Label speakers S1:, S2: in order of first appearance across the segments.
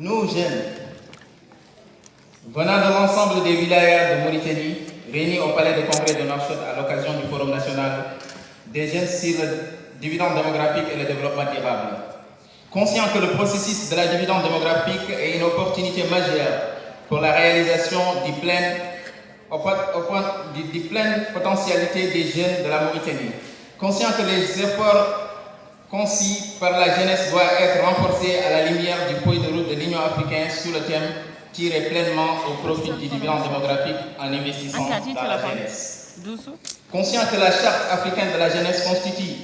S1: Nous, jeunes, venant de l'ensemble des wilayas de Mauritanie, réunis au Palais de Congrès de Nouakchott à l'occasion du Forum national des jeunes sur le dividende démographique et le développement durable, conscient que le processus de la dividende démographique est une opportunité majeure pour la réalisation du pleine potentialité des jeunes de la Mauritanie, conscient que les efforts conçus par la jeunesse doivent être renforcés à la lumière du feuille de route de l'Union africaine sur le thème tirer pleinement au profit du dividende démographique en investissant dans la jeunesse. Conscient que la charte africaine de la jeunesse constitue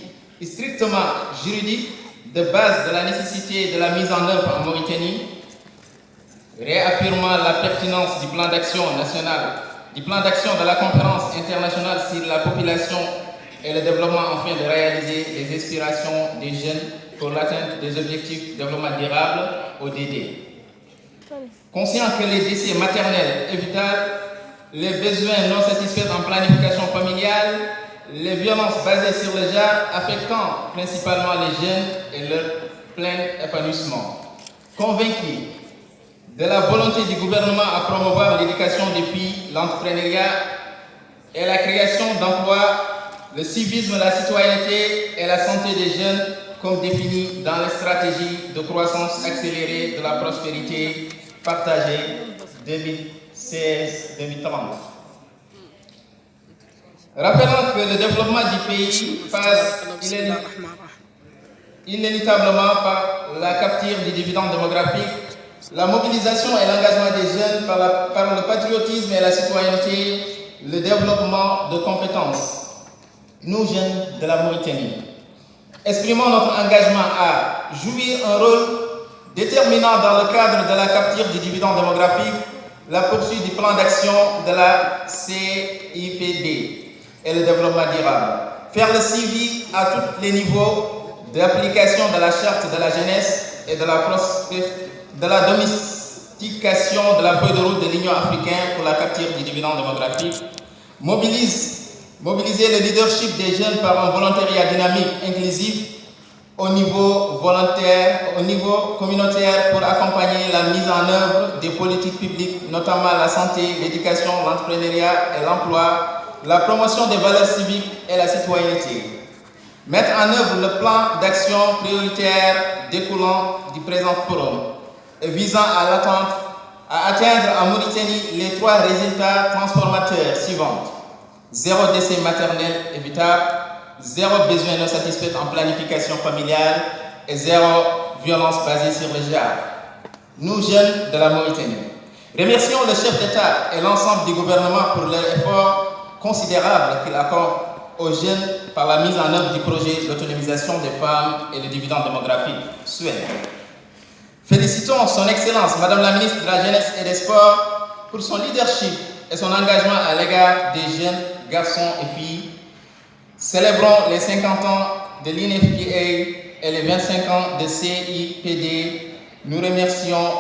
S1: strictement juridique de base de la nécessité de la mise en œuvre en Mauritanie, réaffirmant la pertinence du plan d'action national, du plan d'action de la conférence internationale sur la population et le développement afin de réaliser les aspirations des jeunes pour l'atteinte des objectifs de développement durable, ODD. Conscient que les décès maternels évitables, les besoins non satisfaits en planification familiale, les violences basées sur le genre affectant principalement les jeunes et leur plein épanouissement. Convaincu de la volonté du gouvernement à promouvoir l'éducation des filles, l'entrepreneuriat et la création d'emplois, le civisme, la citoyenneté et la santé des jeunes comme défini dans les stratégies de croissance accélérée de la prospérité partagée 2016-2030. Rappelons que le développement du pays passe inévitablement par la capture du dividende démographique, la mobilisation et l'engagement des jeunes par le patriotisme et la citoyenneté, le développement de compétences. Nous, jeunes de la Mauritanie, exprimons notre engagement à jouer un rôle déterminant dans le cadre de la capture du dividende démographique, la poursuite du plan d'action de la CIPD et le développement durable. Faire le suivi à tous les niveaux d'application de la charte de la jeunesse et de la domestication de la feuille de route de l'Union africaine pour la capture du dividende démographique. Mobiliser le leadership des jeunes par un volontariat dynamique, inclusif, au niveau communautaire pour accompagner la mise en œuvre des politiques publiques, notamment la santé, l'éducation, l'entrepreneuriat et l'emploi, la promotion des valeurs civiques et la citoyenneté. Mettre en œuvre le plan d'action prioritaire découlant du présent forum et visant à atteindre en Mauritanie les 3 résultats transformateurs suivants. 0 décès maternel évitable, 0 besoin non satisfait en planification familiale et 0 violence basée sur le genre. Nous, jeunes de la Mauritanie, remercions le chef d'État et l'ensemble du gouvernement pour leur effort considérable qu'il accorde aux jeunes par la mise en œuvre du projet d'autonomisation des femmes et le dividende démographique SUED. Félicitons son Excellence, Madame la ministre de la Jeunesse et des Sports, pour son leadership et son engagement à l'égard des jeunes garçons et filles. Célébrons les 50 ans de l'INFPA et les 25 ans de CIPD. Nous remercions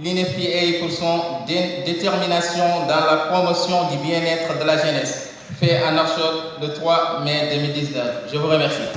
S1: l'INFPA pour son détermination dans la promotion du bien-être de la jeunesse, fait à Nouakchott le 3 mai 2019. Je vous remercie.